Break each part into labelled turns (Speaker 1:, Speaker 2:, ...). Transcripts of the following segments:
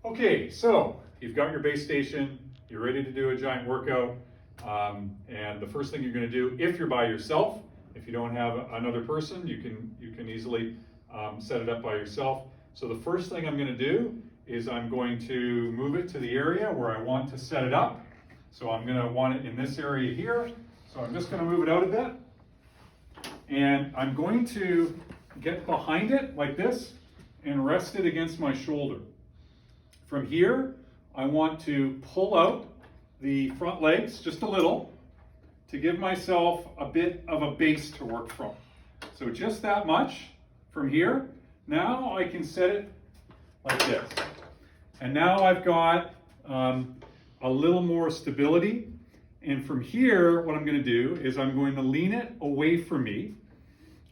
Speaker 1: Okay, so you've got your base station, you're ready to do a giant workout, and the first thing you're going to do, if you're by yourself, if you don't have another person, you can easily set it up by yourself. So the first thing I'm going to do is I'm going to move it to the area where I want to set it up. So I'm going to want it in this area here. So I'm just going to move it out a bit, and I'm going to get behind it like this and rest it against my shoulder. From here, I want to pull out the front legs just a little to give myself a bit of a base to work from. So just that much from here. Now I can set it like this. And now I've got a little more stability. And from here, what I'm going to do is I'm going to lean it away from me.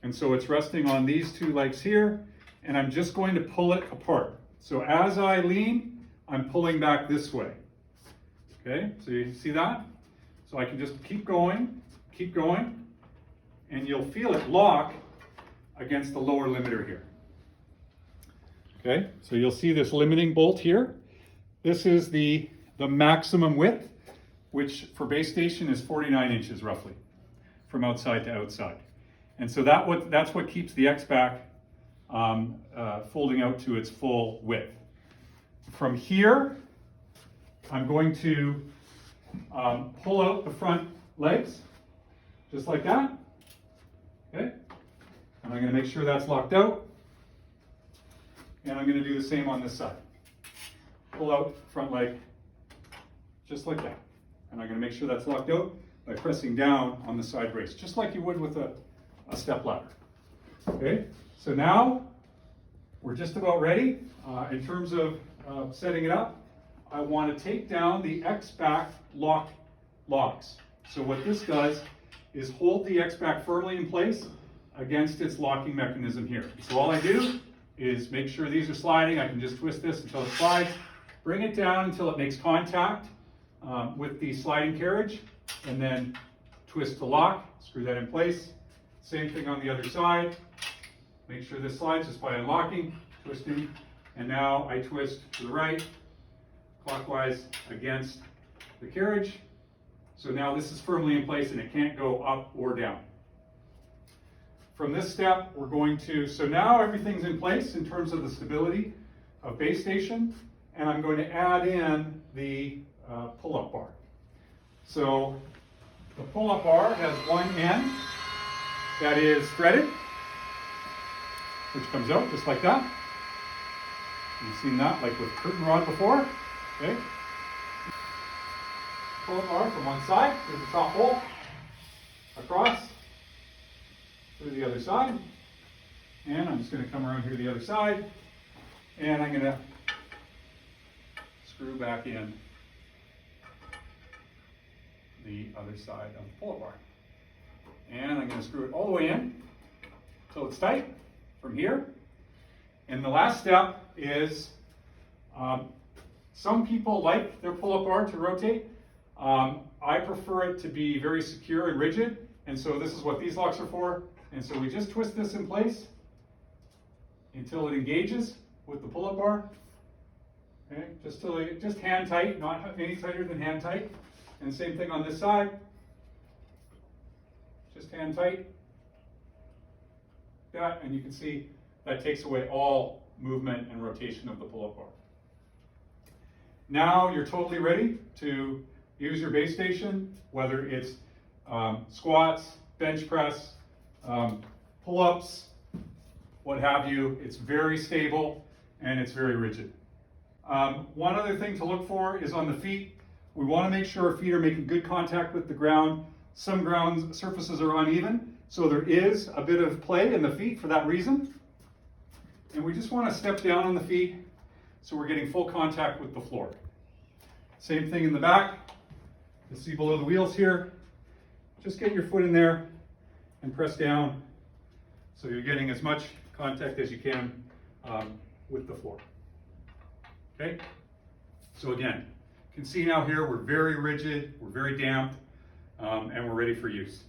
Speaker 1: And so it's resting on these two legs here, and I'm just going to pull it apart. So as I lean, I'm pulling back this way. Okay, so you see that? So I can just keep going, and you'll feel it lock against the lower limiter here. Okay, so you'll see this limiting bolt here. This is the maximum width, which for base station is 49 inches roughly, from outside to outside. And so that's what keeps the X-back folding out to its full width. From here, I'm going to pull out the front legs, just like that, okay? And I'm gonna make sure that's locked out. And I'm gonna do the same on this side. Pull out front leg, just like that. And I'm gonna make sure that's locked out by pressing down on the side brace, just like you would with a step ladder. Okay, so now we're just about ready. In terms of setting it up, I want to take down the X-back locks. So what this does is hold the X-back firmly in place against its locking mechanism here. So all I do is make sure these are sliding. I can just twist this until it slides, bring it down until it makes contact with the sliding carriage, and then twist to lock, screw that in place. Same thing on the other side. Make sure this slides just by unlocking, twisting, and now I twist to the right, clockwise against the carriage. So now this is firmly in place and it can't go up or down. From this step, we're going to, so now everything's in place in terms of the stability of base station, and I'm going to add in the pull-up bar. So the pull-up bar has one end that is threaded, which comes out just like that. You've seen that like with curtain rod before. Okay. Pull-up bar from one side, there's the top hole, across, through the other side. And I'm just going to come around here to the other side, and I'm going to screw back in the other side of the pull-up bar. And I'm going to screw it all the way in until it's tight from here. And the last step is, some people like their pull-up bar to rotate. I prefer it to be very secure and rigid, and so this is what these locks are for. And so we just twist this in place until it engages with the pull-up bar. Okay, just hand tight, not any tighter than hand tight. And same thing on this side. Just hand tight. That, and you can see that takes away all movement and rotation of the pull-up bar. Now you're totally ready to use your base station, whether it's squats, bench press, pull-ups, what have you. It's very stable and it's very rigid. One other thing to look for is on the feet. We want to make sure our feet are making good contact with the ground. Some ground surfaces are uneven, so there is a bit of play in the feet for that reason. And we just want to step down on the feet so we're getting full contact with the floor. Same thing in the back. You'll see below the wheels here. Just get your foot in there and press down so you're getting as much contact as you can with the floor. Okay? So again, you can see now here we're very rigid, we're very damp, and we're ready for use.